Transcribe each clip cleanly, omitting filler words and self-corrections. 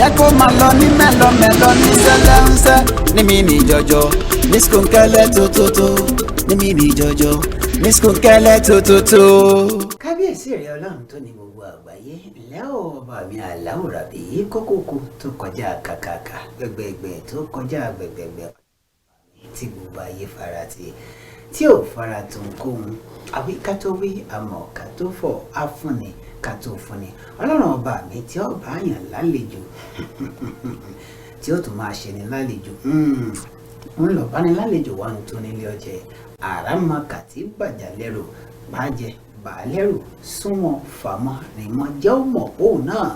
jẹ́ kó máa lọ ní mẹ́lọmẹ́lọ ní sẹ́lẹ́ńsẹ́ ní mi ní jọjọ ní skunkẹ́lẹ́ tótótó ní mi ní jọjọ ní skunkẹ́lẹ́ tótótó. kábíyèsí rẹ̀ ọlọ́run tó ní gbogbo àgbáyé ńlẹ́ ọba mi aláwòrán bí kókókó tó kọjá kàkàkà gbẹgbẹgbẹ tó kọjá gbẹgbẹgbẹ tí gbogbo ayé farati tí ò fara tó ń kóhun àwí ká tó wí àmọ́ ká tó fọ̀ á fúnni ká tó fúnni ọlọ́run ọba mi tí ó bá yàn lálejò tí ó tún máa ṣe ni lálejò ń lọ bá ní lálejò wà ní tó nílé ọjẹ àràmàkà tí bàjá lẹ́rù bàjẹ́ bàálẹ́rù súnmọ́ fàmọ́ rìnmọ́ jẹ́ ọmọ òun náà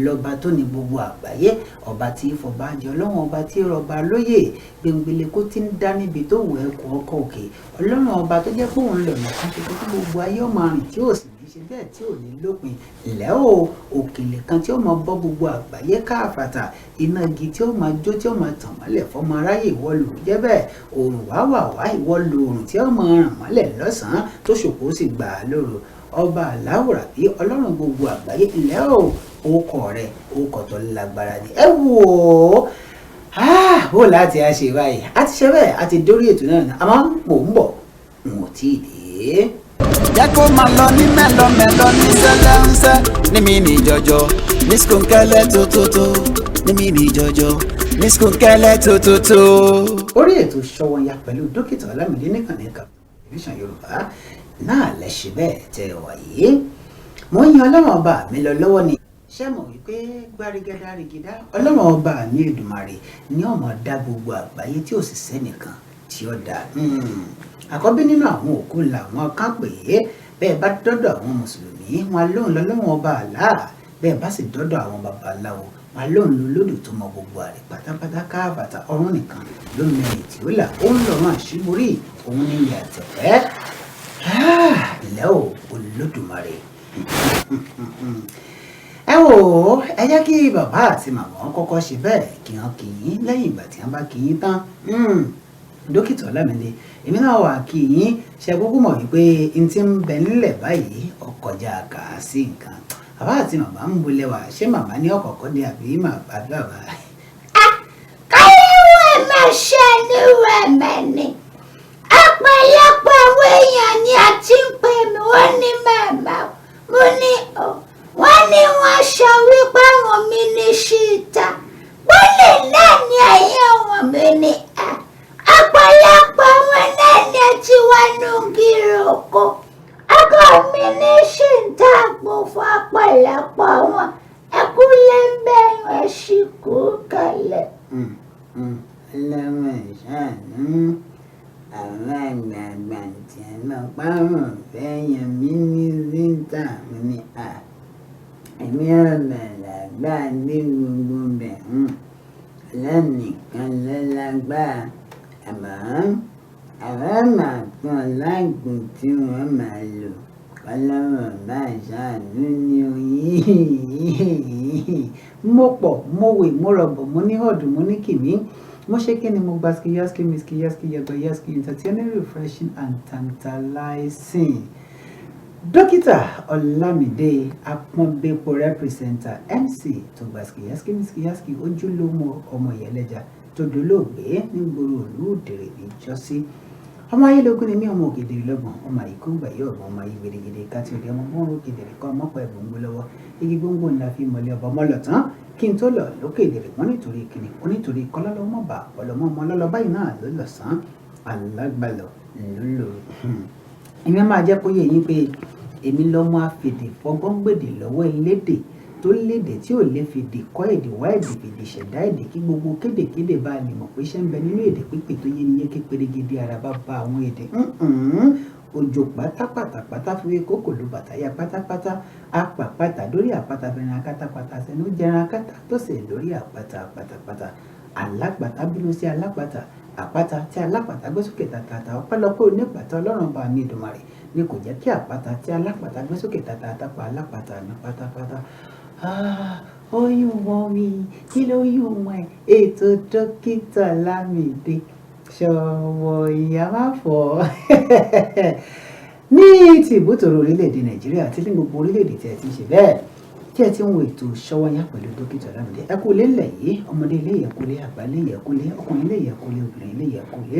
lọ́ba tó ní gbogbo àgbáyé ọba tí ìfọ̀bàjẹ́ ọlọ́run ọba tí rọba lóyè gbẹngbẹlẹ kó ti ń dá níbi tó wù ẹkùn ọkọ̀ òkè ọlọ́run ọba tó jẹ́ pé òun lọ̀nà kan ṣe kí gbogbo ayé ọmọ rìn tí ò sì ní ṣe bẹ́ẹ̀ tí ò ní lópin ilẹ̀ o òkèlè kan tí ó máa bọ́ gbogbo àgbáyé káàfàtà iná igi tí ó máa jó tí ó máa tàn mọ́lẹ̀ fọmọ aráyè ìwọ lòrùn jẹ́ bẹ́ẹ̀ òrùn wá ìwọ lòrùn tí ó máa ràn mọ́lẹ̀ lọ́sàn-án tó ṣòkó sì gbà á lóru ọba aláwòrán bí ọlọ́run gbogbo àgbáyé ilẹ̀ o orúkọ rẹ̀ orúkọ tó lágbára ni ẹ wò ó bó láti á ṣe báyìí a ti ṣe bẹ́ẹ̀ a ti dórí ètò náà àmọ́ mò ń bọ̀ n ò tí ì dé. jẹ́ kó máa lọ ní mẹ́lọmẹ́lọ ní sẹ́lẹ́ńsẹ́ ní mi ní jọjọ ní skunkẹ́lẹ́ tótótó ní mi ní jọjọ ní skunkẹ́lẹ́ tótótó. orí ètò Sówónyá pẹ̀lú dókítà Ọlámídé nìkan ní KAFTAN TV Yorùbá náà lẹ ṣe bẹ́ẹ̀ tẹ́ wà yìí mo ń yan ọlọ́run ọba mi lọ lọ́wọ́ ni ṣé mọ̀ wípé gbárígádá rigidá ọlọ́run ọba mi Èdùmàrè ní ọmọ dá gbogbo àgbáyé tí ò sì sẹ́nìkan tí ó dá àkọ́bí nínú àwọn òkú làwọn kan pè é bẹ́ẹ̀ bá dọ́dọ̀ àwọn mùsùlùmí wọn lóun lọ́lọ́run ọba àlá bẹ́ẹ̀ bá sì dọ́dọ̀ àwọn babaláwo wọn lóun lólódù tó mọ gbogbo àrè pátápátá káàbàtà ọ̀run nìkan ló mẹ́rin tí ó là òun lọ́run àṣíborí òun ní ilẹ̀ àtẹ̀fẹ́ ilẹ̀ o Olódùmarè ẹ wò ó ẹ jẹ́ kí bàbá àti màmá kọ́kọ́ ṣe bẹ́ẹ̀ kí wọ́n kì í lẹ́yìn ìgbà tí wọ́n bá kì í tán dókítà Ọlámídé èmi náà wà kì í ṣe kúkú mọ̀ wípé n ti ń bẹ nílẹ̀ báyìí ọkọjà kà á sí nǹkan bàbá àti màmá ń bolẹ̀ wá ṣé màmá ní ọ̀kọ̀ọ̀kọ́ dé àbí bàbá. káyọ̀wé máa ṣe níwẹ̀ mẹ́ni ọ̀pọ̀lọpọ̀ àwọn èèyàn ni a ti ń pè mí wọ́n ní màmá mo ní wọ́n ní wọ́n sọ wípé àwọn mi ní ṣíta wọ́n lè náà ní ayé àwọn mi ní ọ̀pọ̀lọpọ̀ wọn náà ní ẹtí wá nù gírò oko ọkọ mi ní ṣíta àpò fún ọ̀pọ̀lọpọ̀ wọn ẹkú lẹ́ńbẹ́ ẹ̀ ṣì kú kalẹ̀. ọlọ́mọ ìṣàánú àwọn àgbààgbà tí a lọ pààrọ̀ fẹ́yàn mí ní zinta mi ní èmi ọ̀bàlàgbà dé gbogbo bẹ̀ lẹ́nìkan lọ́lágbà àmọ́ àwọn máa pọ̀ lágbo tí wọ́n máa lò kọ́lọ́rọ̀ bá ṣàánú ní oyin. mo pọ̀ mo wè mo rọ̀bọ̀ mo ní ọ̀dùn mo ní kìmí mo ṣe kí ni mo gba skiyaski miskiyaski yagbayaski entertaining refreshing and tantalizing. dókítà Ọlámídé apọ́nbẹ́pọ̀ representer MC tó gba skiyaski miskiyaski ojúlówó ọmọ ìyẹlẹ́jà tó dolóògbé nígboro ìlú Òdèrè níjọ́sí ọmọ ayélujára ni mí ọmọ ògèdèrè lọ́gbọ̀n ọmọ àyíkú gbàyẹ ọ̀gbọ̀n ọmọ ayé gbèdégbèdé káti òde ọmọ bọ́n ro gèdèrè kọ́ ọmọpọ̀ ẹ̀bùn ń gbó lọ́wọ́ igi gbóngbò ńlá fi mọ̀lẹ́ ọba ọmọ lọ tán kí n tó lọ lókè ìdèrè wọn nítorí kíni onítorí kọ́lọ́lọ́mọba ọlọ́mọ ọmọ ọlọ́lọ́ báyìí náà ló lọ sàn alágbàlọ́ ló lò. èmi máa jẹ́ kó yé yín pé èmi lọ́mọ afèdè fọgbọ́ngbèdè lọ́wọ́ elédè tó lédè tí ò lè fèdè kọ́ èdè wá èdè fèdè ṣẹ̀dá èdè kí gbogbo kédèkédè bá lè mọ̀ pé ṣé ń bẹ nínú èdè pípé tó yé ni yéké pérégedé ara bá bá àwọn èdè òjò pátápátápátá fúwé kókò ló bàtáyà pátápátá apàpátá lórí àpáta fẹ́ràn akátapátá sẹ́nu jẹran akátá tó sì lórí àpáta pátápátá alápàtà bínú sí alápàtà àpáta tí alápàtà gbé sókè tàtàtà ọpẹ́lọpẹ́ onípàtà ọlọ́run bá mi Èdùmàrè ni kò jẹ́ kí àpáta tí alápàtà gbé sókè tàtàtà pa alápàtà ní pátápátá. oyún wọn mi kí ló yún wọn ètò dókítà Ọlámídé Sówónyá má fọ́ ní ti ìbútòrò orílẹ̀-èdè Nàìjíríà àti ní gbogbo orílẹ̀-èdè tí ẹ ti ṣe bẹ́ẹ̀ tí ẹ ti ń wo ètò ṣọwọ́nyá pẹ̀lú dókítà Ọlámídé ẹ kú lé ńlẹ̀ yìí ọmọdé ilé ìyẹ̀kúlé àgbà ilé ìyẹ̀kúlé ọkùnrin ilé ìyẹ̀kúlé obìnrin ilé ìyẹ̀kúlé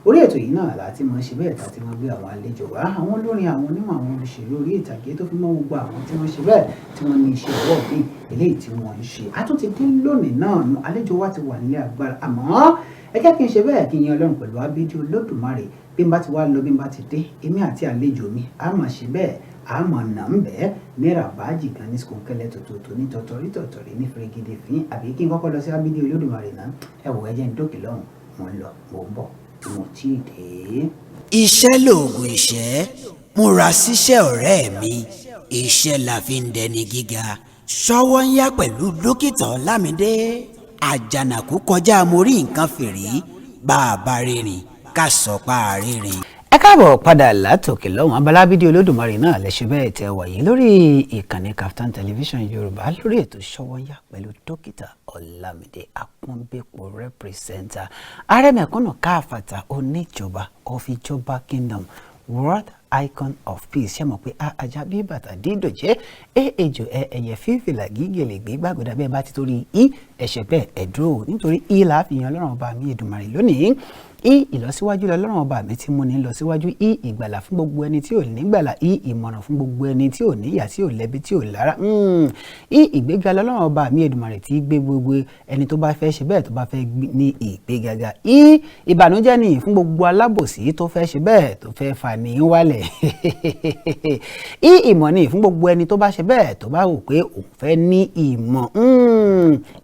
orí ètò yìí náà láti máa ṣe bẹ́ẹ̀ láti máa gbé àwọn àlejò wá àwọn olórin àwọn onímọ̀ àwọn olùṣèlú orí ìtàgé tó fi mọ́ gbogbo àwọn tí wọ́n ṣe bẹ́ẹ̀ tí wọ́n ní iṣẹ́ ọwọ́ bí eléyìí tí wọ́n ń ṣe àtúntì dín lónìí náà àlejò wa ti wà nílé agbára àmọ́ ẹ jẹ́ kí n ṣe bẹ́ẹ̀ kí n yan Ọlọ́run pẹ̀lú abídí Olódùmarè bí n bá ti wá lọ bí n bá ti dé èmi àti àlejò mi á máa ṣe bẹ́ẹ̀ àmọ́ nà ń bẹ́ẹ̀ náírà báàjì kan ní skunkẹ́lẹ́ tòótọ́ ní tọ̀tọ̀rí ní fèrègèdè fín àbí kí n kọ́kọ́ lọ sí abídí Olódùmarè náà ẹ wò ẹ jẹ́ ń dókè lọ́hùn mo ń lọ mo ń bọ̀ mo tí ì dé. iṣẹ́ lòògùn ìṣẹ́ múra síṣẹ́ ọ̀rẹ́ mi iṣẹ́ la fi ń dẹni gíga ṣọwọ́nyá pẹ̀lú dókítà Ọlámídé àjànàkú kọjá mo rí nǹkan fìrí bá a bá rìnrìn ká sọ pa àrírìn. ẹ káàbọ̀ padà látòkè lọ́hùn abalábídí Olódùmarè náà lẹ́sẹ̀ bẹ́ẹ̀ tẹ wàyí lórí ìkànnì KAFTAN television yorùbá lórí ètò ṣọwọ́nyá pẹ̀lú dókítà Ọlámídé akúnbẹ́pọ̀ rẹ́pírẹ́sẹ̀ntà àrẹ̀mẹ̀kúnnù káfàtà oníjọba of ìjọba kingdom world icon of peace ṣe mọ̀ pé ajá bí bàtà dídòjẹ́ ejò ẹyẹ fífìlà gígèlè gbé gbàgbọ́dá bẹ́ẹ̀ bá ti torí ẹ̀ṣẹ̀ bẹ́ẹ̀ ẹ̀dúró nítorí là fi yan Ọlọ́run ọba mi Èdùmàrè lónìí ìlọsíwájú lọ́lọ́run ọba mi tí mo ní lọ síwájú ìgbàlà fún gbogbo ẹni tí ò nígbàlà ìmọ̀ràn fún gbogbo ẹni tí ò níyà tí ò lẹ́bi tí ò lára ìgbéga lọ́lọ́run ọba mi Èdùmàrè tí gbé gbogbo ẹni tó bá fẹ́ ṣe bẹ́ẹ̀ tó bá fẹ́ ní ìgbégaga ìbànújẹ́ ni fún gbogbo alábòsí tó fẹ́ ṣe bẹ́ẹ̀ tó fẹ́ fà ní wálẹ̀ ìmọ̀ ni fún gbogbo ẹni tó bá ṣe bẹ́ẹ̀ tó bá wò pé òun fẹ́ ní ìmọ̀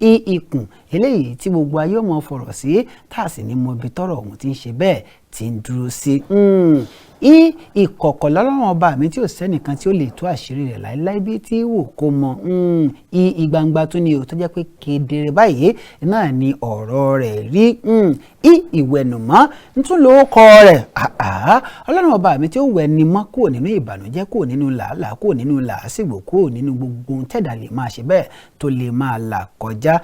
ikùn eléyìí tí gbogbo ayé ọmọ fọ̀rọ̀ sí tá a sì ní mọ ibi tọ́rọ̀ ọ̀hún ti ń ṣe bẹ́ẹ̀ ti ń dúró sí. ìkọ̀kọ̀ lọ́lọ́run ọba mi tí ò sẹ́nìkan tí ó lè tú àṣírí rẹ̀ láéláé bí tí wò kó mọ ìgbangba tún ni ò tó jẹ́ pé kedere báyìí náà ni ọ̀rọ̀ rẹ̀ rí ìwẹ̀nùmọ́ tún ló kọ rẹ̀ ọlọ́run ọba mi tí ó wẹ̀ni mọ́ kúrò nínú ìbànújẹ́ kúrò nínú làálàá kúrò nínú làásìgbò kúrò nínú gbogbo ohun tẹ̀dá lè máa ṣe bẹ́ẹ̀ tó lè máa là kọjá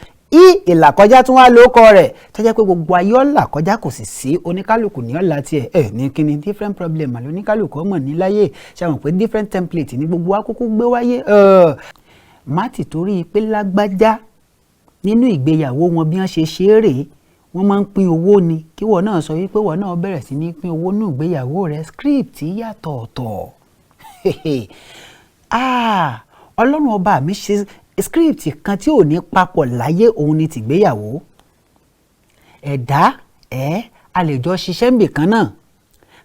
ìlàkọjá tún wá lóko rẹ̀ tó jẹ́ pé gbogbo ayé ọ̀là kọjá kò sì sí oníkálukú ní ọ̀la tiẹ̀ ní kíni different problem àlọ́ oníkálukú ọmọ níláyè ṣàwọn pé different template ní gbogbo akókó gbé wáyé má ti torí pé lágbájá nínú ìgbéyàwó wọn bí wọ́n ṣe ṣe é rèé wọ́n máa ń pín owó ni kí wọ́n náà sọ wípé wọ́n náà bẹ̀rẹ̀ sí ní pín owó nínú ìgbéyàwó rẹ̀ script yàtọ̀ ọ̀tọ̀ ọlọ́run ọba mi ṣe script kan tí ò ní papọ̀ láyé òun ni tìgbéyàwó ẹ̀dá a lè jọ ṣiṣẹ́ níbì kan náà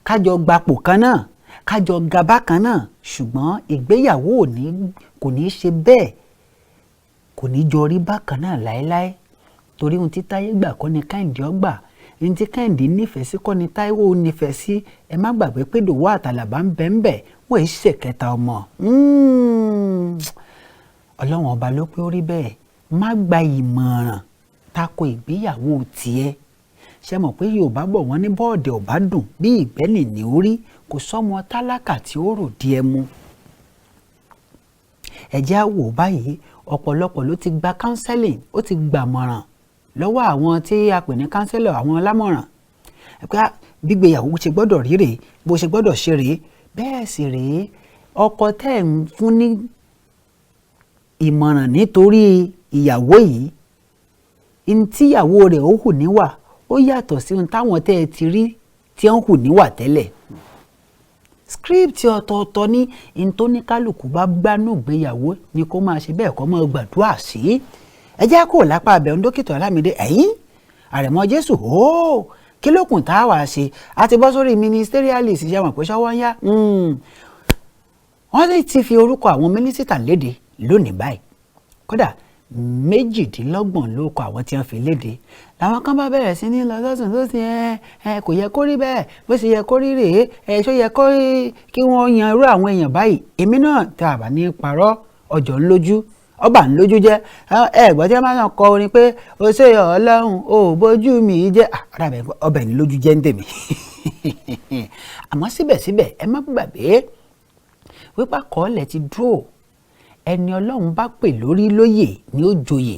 kájọ gbapò kan náà kájọ gabá kan náà ṣùgbọ́n ìgbéyàwó kò ní ṣe bẹ́ẹ̀ kò ní jọ rí bákan náà láéláé torí ohun tí Táyé gbà kọ́ ni Kẹ́hìndé ọgbà ohun tí Kẹ́hìndé nífẹ̀ẹ́ sí kọ́ ni Táíwò nífẹ̀ẹ́ sí ẹ má gbàgbé pé Dòwú àtàlàbá ń bẹ́ẹ̀ wọ́n èyí ṣèkẹta ọmọ ọlọ́run ọba ló pé ó rí bẹ́ẹ̀ má gba ìmọ̀ràn tako ìgbéyàwó tiẹ̀ ṣe mọ̀ pé Yorùbá bọ̀ wọ́n ní bọ́ọ̀dẹ̀ ọ̀bá dùn bí ìgbẹ́nì ní orí kò sọ́mọ tálákà tí ó rò díẹ̀ mu. ẹ̀jẹ̀ àwò báyìí ọ̀pọ̀lọpọ̀ ló ti gba counseling ó ti gbàmọ̀ràn lọ́wọ́ àwọn tí a pè ní counselor àwọn lámọ̀ràn pé gbígbéyàwó ṣe gbọ́dọ̀ rí rèé bó ṣe gbọ́dọ̀ ṣe rèé bẹ́ẹ̀ sì rèé ọkọ tẹ́ ń fún ní ìmọ̀ràn nítorí ìyàwó yìí ní tíyàwó rẹ̀ ó hù níwà ó yàtọ̀ sí ohun táwọn tẹ́ ẹ ti rí tí ó ń hù níwà tẹ́lẹ̀ script ọ̀tọ̀ọ̀tọ̀ ní ní tó ní kálukú bá gbánú ìgbéyàwó ni kó máa ṣe bẹ́ẹ̀ kó máa gbàdúrà sí ẹ jẹ́ kó lápá abẹ́rún dókítà Ọlámídé àrẹ̀mọ Jésù kí ló kùn tá a wá ṣe a ti bọ́ sórí ministerialist ṣe wọn pé ṣọwọ́nyá wọ́n ti fi orúkọ àwọn mínísítà léde lónìí báyìí kódà 28 ló kọ àwọn tí wọ́n fi léde làwọn kan bá bẹ̀rẹ̀ sí ní lọ sọ́sùn tó sì kò yẹ kó rí bẹ́ẹ̀ bó ṣe yẹ kó rí rèé ṣó yẹ kí wọ́n yan irú àwọn èèyàn báyìí èmi náà tá a bá ní parọ́ ọjọ́ ńlójú ọba ńlójú jẹ́ ẹ̀gbọ́n tí wọ́n máa ń kọ orin pé o ṣe Ọlọ́run ò bójú mi jẹ́ ọbẹ̀ ńlójú jẹ́ ń tèmi àmọ́ síbẹ̀síbẹ̀ ẹ má gbàgbé wípé àkọọ́lẹ̀ ti dúró ẹni Ọlọ́run bá pè lórí lóyè ni ó joyè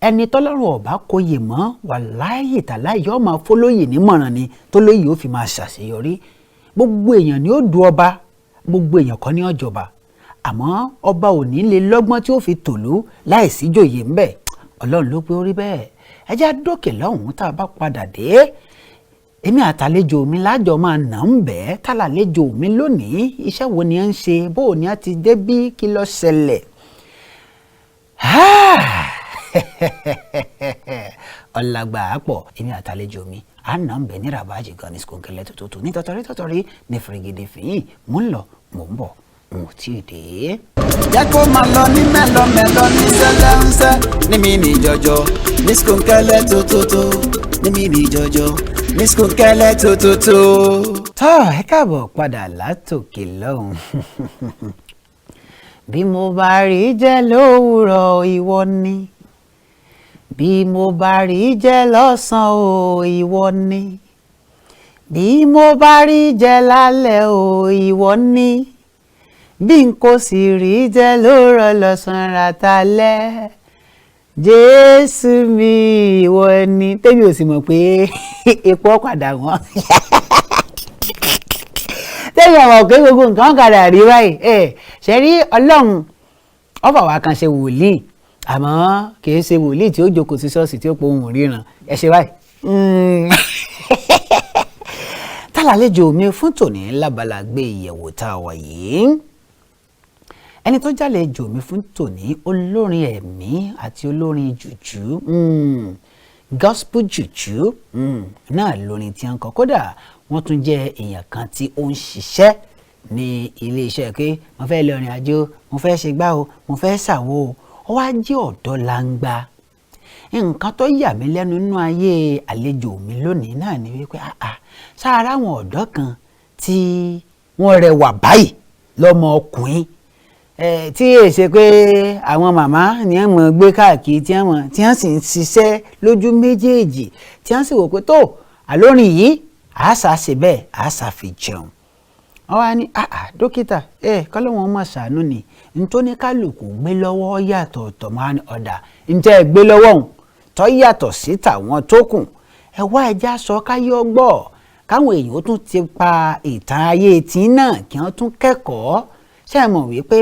ẹni tọ́lọ́run ọ̀bá kóyè mọ́ wàláhì tàláhì yóò máa fólóyè nímọ̀ràn ni tó lóyè ó fi máa ṣàṣeyọrí gbogbo èèyàn ni ó du ọba gbogbo èèyàn kọ́ ní ọ̀jọba àmọ́ ọba ò ní lè lọ́gbọ́n tí ó fi tòlú láìsí jòyè ńbẹ̀. Ọlọ́run ló pé ó rí bẹ́ẹ̀. ẹ jẹ́ dókè lọ́hùn-ún tá a bá padà dé. èmi àtàlejò mi lájọ máa nà ń bẹ́ẹ̀ tàlàlejò mi lónìí iṣẹ́ wo ni ẹ ń ṣe bó o ní a ti dé bí kí ló ṣẹlẹ̀. ọ̀làgbà àpọ̀ èmi àtàlejò mi à ń nà ń bẹ́ẹ̀ ní rabaji gan ní skunkẹ́lẹ́ tuntun ní tọ́tọ́rí ní fìrìgìdì fìyìn mò ń lọ mò ń bọ̀ n ò tí ì dé. jẹ́ kó máa lọ ní mẹ́lọmẹ́lọ ní sẹ́lẹ̀ńsẹ́ ní mi ní jọjọ ní skunkẹ́lẹ́ tótótó ní mi ní jọjọ ní skunkẹ́lẹ́ tótótó. tọ́ ẹ káàbọ̀ padà látòkè lọ́hùn. bí mo bá rí jẹ lówùrọ̀ ìwọ ni bí mo bá rí jẹ lọ́sàn-án o ìwọ ni bí mo bá rí jẹ lálẹ́ o ìwọ ni bí n kò sì rí jẹ lóòrọ̀ lọ́sàn-án ràtàlẹ́ Jésù mi ìwọ ni tèmi ò sì mọ̀ pé epo padà wọ́n tèmi ò mọ̀ pé gbogbo nǹkan padà rí báyìí ṣe rí Ọlọ́run ọ̀fà wa kan ṣe wòlíì àmọ́ kì í ṣe wòlíì tí ó jókòó sí ṣọ́ọ̀ṣì tí ó pohùn ríran ẹ ṣe báyìí. tálàlejò mi fún tòní lábala gbé ìyẹ̀wò tá a wà yìí ẹni tó jálejò mi fún tòní olórin ẹ̀mí àti olórin jùjú gospel jùjú náà lórin tí a ń kọ kódà wọ́n tún jẹ́ èèyàn kan tí ó ń ṣiṣẹ́ ní iléeṣẹ́ pé mo fẹ́ lọ rìn àjò mo fẹ́ ṣe gbá o mo fẹ́ ṣàwo ó wá jẹ́ ọ̀dọ́ langba. nǹkan tó yà mí lẹ́nu nínú ayé àlejò mi lónìí náà ni wípé sáárá àwọn ọ̀dọ́ kan tí wọ́n rẹwà báyìí lọ́mọ ọkùnrin tí èyí ṣe pé àwọn màmá ni wọ́n mọ̀ gbé káàkiri tí wọ́n sì ń ṣiṣẹ́ lójú méjèèjì tí wọ́n sì wò pé tó àlórin yìí àṣà ṣe bẹ́ẹ̀ àṣà fi jẹun. wọ́n wá ní dókítà kọ́lọ́wọ́n mọ̀ ṣàánú ni nítorí kálukú gbé lọ́wọ́ yàtọ̀ ọ̀tọ̀ máa ní ọ̀dà ǹjẹ́ ẹ gbé lọ́wọ́ òun tó yàtọ̀ sí tàwọn tó kù ẹ wá ẹja sọ káyé ọgbọ́ káwọn èèyàn tún ti pa ìtàn ayé tí náà kí wọ́n tún kẹ́kọ̀ọ́ ṣe mọ̀ wípé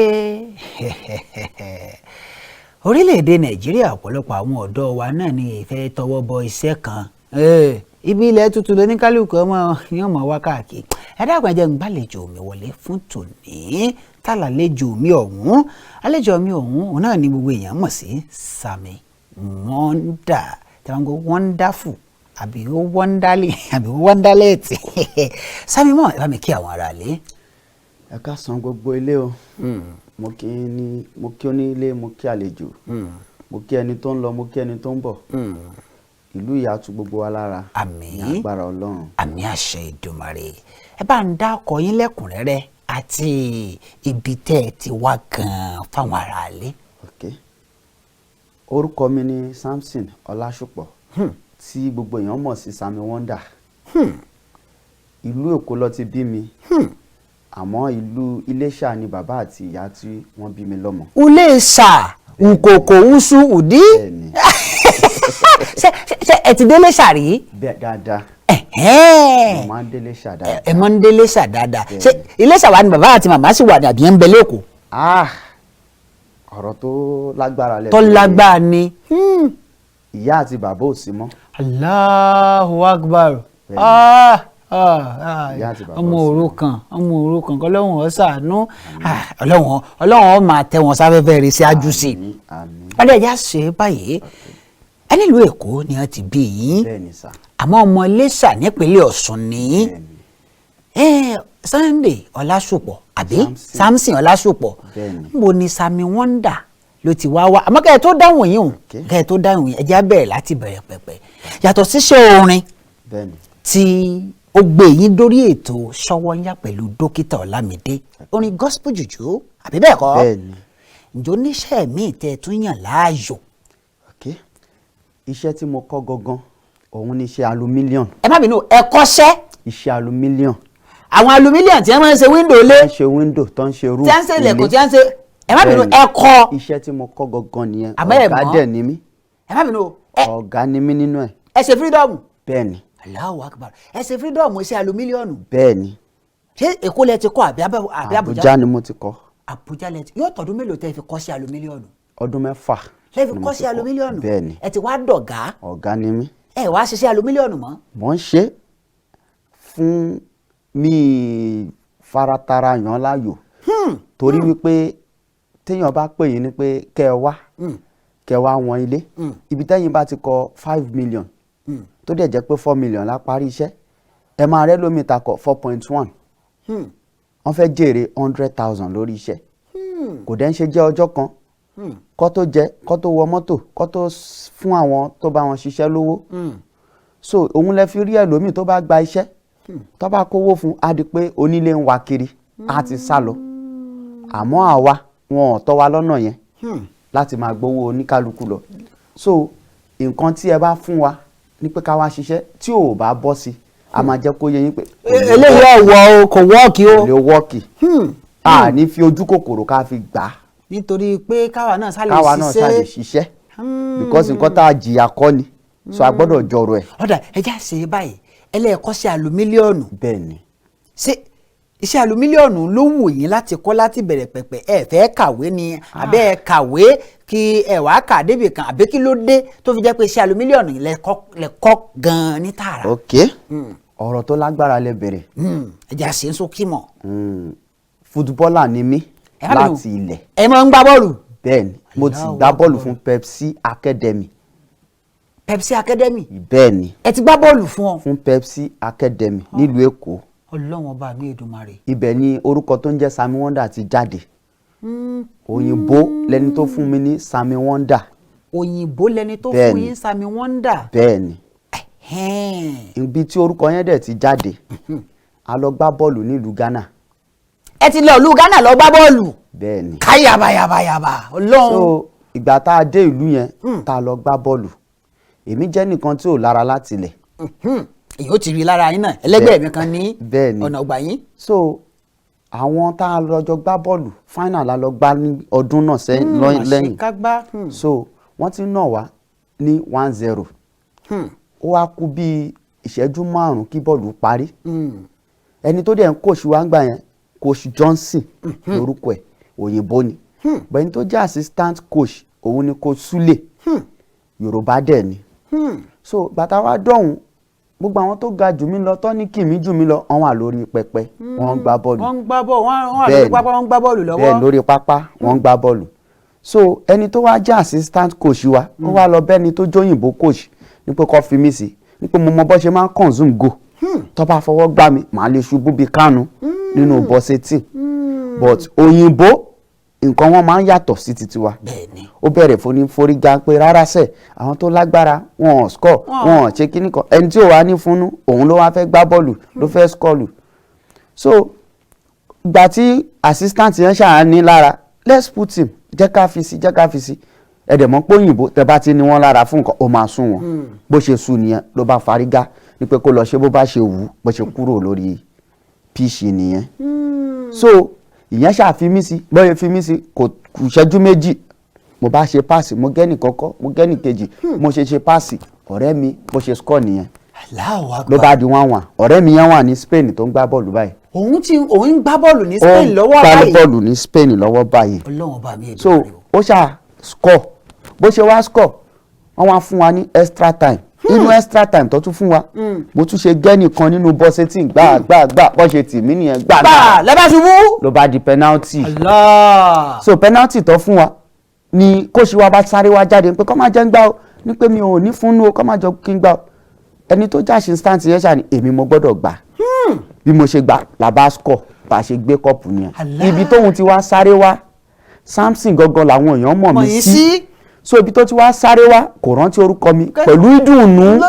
orílẹ̀-èdè Nàìjíríà ọ̀pọ̀lọpọ̀ àwọn ọ̀dọ́ wa náà ní ìfẹ́ tọwọ́ bọ iṣẹ́ kan ibi ilẹ̀ tuntun ló ní kálukú ọmọ yóò mọ̀ wá káàkiri ẹ dákun ẹ jẹ́ n gbàlejò mi wọlé fún tòní tálàlejò mi ọ̀hún àlejò mi ọ̀hún òun náà ni gbogbo èèyàn mọ̀ sí SAMMY WONDER tí wọ́n ń gbọ́ wonderful àbí ó wọ́ndálì àbí ó wọ́ndálẹ̀tì SAMMY mọ̀ ẹ bá mi kí àwọn ará ilé. ẹ ká san gbogbo ilé o mo kí onílé mo kí àlejò mo kí ẹni tó ń lọ mo kí ẹni tó ń bọ̀ ìlú ìyá tu gbogbo wa lára àmín ní agbára Ọlọ́run àmín àṣẹ Èdùmàrè ẹ bá ń dá ọkọ yín lẹ́kùnrẹ́rẹ́ àti ibi tẹ́ ẹ ti wá gan-an fáwọn ará ilé. orúkọ mi ni SAMSON OLASUPO tí gbogbo èèyàn mọ̀ sí SAMMY WONDER ìlú Èkó ló ti bí mi àmọ́ ìlú Iléṣà ni bàbá àti ìyá tí wọ́n bí mi lọ́mọ. Iléṣà nkòkò usu ùdí ṣe ẹ ti délé ṣàrí. bẹ́ẹ̀ dáadáa mo máa ń délé ṣà dáadáa. ẹ máa ń délé ṣà dáadáa ṣe Iléṣà wa ni bàbá àti màmá sì wà ní àbí ẹ ń bẹ lẹ́kọ̀ọ́. ọ̀rọ̀ tó lágbára lẹ́nu. tó lágbára ni. ìyá àti bàbá ò sí mọ́. Allahu Akbar. ọmọ òrukàn kọlọ́hún ó ṣàánú ọlọ́hún ó máa tẹ wọn sáfẹ́fẹ́ rẹ̀ síájú sí i. wọ́n dẹ̀ já ṣe báyìí ẹni ìlú Èkó ni wọ́n ti bí yín àmọ́ ọmọ Iléṣà nípínlẹ̀ Ọ̀ṣun ni Sunday Ọlásùpọ̀ àbí SAMSON Ọlásùpọ̀ níbo ni SAMMY WONDER ló ti wá wá àmọ́ kẹ́ ẹ tó dáhùn yín o kẹ́ ẹ tó dáhùn yín ẹ jẹ́ á bẹ̀rẹ̀ láti bẹ̀rẹ̀ pẹ̀pẹ̀ yàtọ̀ síṣẹ́ orin tí ó gbé yín dórí ètò SOWONYÁ pẹ̀lú dókítà Ọlámidé orin gospel jùjú àbí bẹ́ẹ̀ kọ́ ǹjọ́ níṣẹ́ míì tẹ́ ẹ tún yàn láàyò. iṣẹ́ tí mo kọ́ gangan òun ni iṣẹ́ aluminium. ẹ má bínú ẹ kọ́ṣẹ́. iṣẹ́ aluminium. àwọn aluminium tí wọ́n máa ń ṣe window lé. tó ń ṣe window tó ń ṣe roof tí wọ́n ń ṣe ilẹ̀kùn tí wọ́n ń ṣe ẹ má bínú ẹ kọ́. iṣẹ́ tí mo kọ́ gangan nìyẹn ọ̀gá dẹ̀ ni mí. ẹ má bínú ọ̀gá ni mí nínú ẹ̀. ẹ ṣe freedom. bẹ́ẹ̀ni. Allahu Akbar ẹ ṣe freedom iṣẹ́ aluminium. bẹ́ẹ̀ni. ṣé Èkó lẹ ti kọ́ àbí Àbújá. Àbújá ni mo ti kọ́. Àbújá lẹ yóò tọdún mélòó tẹ́ fi kọ́ sí alumílíọ̀nù. ọdún 6. lẹ fi kọ́ sí alumílíọ̀nù. bẹ́ẹ̀ni. ẹ ti wá dọ̀gá. ọ̀gá ni mí. ẹ wá ṣiṣẹ́ alumílíọ̀nù mọ́. mo ń ṣe fún mi faratara yan láàyò torí wípé téèyàn bá pè yín ni pé kẹ́ ẹ wá wọn ilé ibi tẹ́yìn bá ti kọ 5 million tó dẹ̀ jẹ́ pé 4 million la parí iṣẹ́ ẹ máa rẹ́ lómi ta kọ 4.1 wọ́n fẹ́ jèrè 100,000 lórí iṣẹ́ kò dẹ̀ ń ṣe jẹ́ ọjọ́ kan kó tó jẹ kó tó wọ mọ́tò kó tó fún àwọn tó bá wọn ṣiṣẹ́ lówó so òun lẹ fi rí ẹlòmíì tó bá gba iṣẹ́ tó bá kówó fún á di pé onílé ń wa kiri á ti sá lọ àmọ́ àwa wọn ò tọ́ wa lọ́nà yẹn láti máa gbowó oníkálukú lọ so nǹkan tí ẹ bá fún wa ní pé ká wá ṣiṣẹ́ tí ò bá bọ́ sí a máa jẹ́ kó yé yín pé eléyìí ọ̀wọ́ o kò wọ́ọ̀kì o. lè wọ́ọ̀kì a ní fi ojú kòkòrò ká fi gbà á nítorí pé káwa náà sálè ṣiṣẹ́ because nǹkan tá a jìyà kọ́ ni so a gbọ́dọ̀ jọrọ ẹ̀. ọ̀dà ẹja ṣe báyìí ẹlẹ́ẹ̀kọ́ sí alumílíọ̀nù. bẹ́ẹ̀ni. ṣé iṣẹ́ alumílíọ̀nù ló wù yín láti kọ́ láti bẹ̀rẹ̀ pẹ̀pẹ̀ ẹ fẹ́ kàwé ni àbẹ́ ẹ kàwé kí ẹ wàá kà débì kan àbí kí ló dé tó fi jẹ́ pé iṣẹ́ alumílíọ̀nù lẹ́kọ́ gan-an ní tààrà. ok ọ̀rọ̀ tó lágbára lẹ bẹ̀rẹ̀. ẹja ṣe ń sókí mọ̀. fútbọ́là ni mí láti ilẹ̀. ẹ máa ń gbá bọ́ọ̀lù. bẹ́ẹ̀ni mo ti gbá bọ́ọ̀lù fún Pepsi Academy. Pepsi Academy. bẹ́ẹ̀ni. ẹ ti gbá bọ́ọ̀lù fún ọ. fún Pepsi Academy nílùú Èkó. Ọlọ́run ọba mi Èdùmàrè. ibẹ̀ ni orúkọ tó ń jẹ́ SAMMY WONDER ti jáde. òyìnbó lẹni tó fún mi ní SAMMY WONDER. òyìnbó lẹni tó fún yín SAMMY WONDER. bẹ́ẹ̀ni. ibi tí orúkọ yẹn dẹ̀ ti jáde a lọ gbá bọ́ọ̀lù nílùú Ghana. ẹ ti lọ ìlú Ghana lọ gbá bọ́ọ̀lù. bẹ́ẹ̀ni. káyàbàyàbàyàbà Ọlọ́run. so ìgbà tá a dé ìlú yẹn tá a lọ gbá bọ́ọ̀lù èmi jẹ́ nìkan tí ò lára láti ilẹ̀. èyí ó ti rí lára yín náà ẹlẹgbẹ́ mi kan ní ọ̀nà ọgbà yín. so àwọn tá a lọ́jọ́ gbá bọ́ọ̀lù final la lọ gbá ní ọdún náà lẹ́yìn so wọ́n ti nà wá ní 1-0 ó wá kú bí ìṣẹ́jú 5 kí bọ́ọ̀lù parí ẹni tó dẹ̀ ń coach wa ń gbà yẹn coach Johnson lórúkọ ẹ̀ òyìnbó ni bẹ́ẹ̀ni tó jẹ́ assistant coach òun ni coach Sule Yorùbá dẹ̀ ni so bàtà wa dọ̀hún gbogbo àwọn tó ga jù mí lọ tọ́ ní kì mí jù mí lọ wọ́n wà lórí pẹpẹ wọ́n ń gbá bọ́ọ̀lù. wọ́n ń gbá bọ́ọ̀lù wọ́n wà lórí pápá wọ́n ń gbá bọ́ọ̀lù lọ́wọ́. bẹ́ẹ̀ lórí pápá wọ́n ń gbá bọ́ọ̀lù. so ẹni tó wá jẹ́ assistant coach wa ó wá lọ bẹ́ni tó jóyìnbó coach ní pé kó fi mí sí ní pé mo mọ bó ṣe máa ń consume go tó bá fọwọ́ gbá mi màá lè ṣubú bíi kánú nínú bọ́sẹ̀tì but òyìnbó nǹkan wọn máa ń yàtọ̀ sí titi wa ó bẹ̀rẹ̀ foríga pé rárá sẹ̀ àwọn tó lágbára wọn ò score wọn ò ṣe kíní kan ẹni tí ò wá ní fúnnú òun ló wá fẹ́ gbá bọ́ọ̀lù ló fẹ́ score so ìgbà tí assistant yẹn ṣáà ní lára let's put him jẹ́ ká fi sí ẹ̀dẹ̀ mọ́ pé òyìnbó tẹ bá ti ní wọn lára fún nǹkan ó máa sún wọn bó ṣe sùn nìyẹn ló bá fárígá ní pé kó lọ ṣe bó bá ṣe wù ú bó ṣe kúrò lórí píìsì nìyẹn so ìyẹn ṣáà fi mí sí bóyá fi mí sí kò kù ṣẹ́jú méjì mo bá ṣe páàsì mo gẹ́nì kọ́kọ́ mo gẹ́nì kejì mo ṣe páàsì ọ̀rẹ́ mi bó ṣe score nìyẹn ló bá di 1-1 ọ̀rẹ́ mi yẹn wà ní Spain tó ń gbá bọ́ọ̀lù báyìí. òun ń gbá bọ́ọ̀lù ní Spain lọ́wọ́ báyìí. ó ń gbá bọ́ọ̀lù ní Spain lọ́wọ́ báyìí. Ọlọ́run bá mi ètò so ó ṣáà score bó ṣe wá score wọ́n wá fún wa ní extra time inú extra time tó tún fún wa mo tún ṣe gẹ́nì kan nínú bọ́sẹ̀tì gbàgbàgbà wọ́n ṣe tì mí nìyẹn gbàgbà lẹ́bàá ṣubú ló bá di penalty. so penalty tó fún wa ni kóṣì wa bá sáré wá jáde pé kọ́ máa jẹ́ ń gbá o ní pé mi ò ní fúnnú o kọ́ máa jọ kí n gbá o ẹni tó jáṣe instant yẹn ṣáà ni èmi mo gbọ́dọ̀ gbà bí mo ṣe gbà làbá score bá a ṣe gbé kọ́ọ̀pù nìyẹn ibi tóun ti wá sáré wá Samson gangan làwọn èèyàn mọ̀ mí sí so ibi tó ti wá sáré wá kò rántí orúkọ mi pẹ̀lú ìdùnnú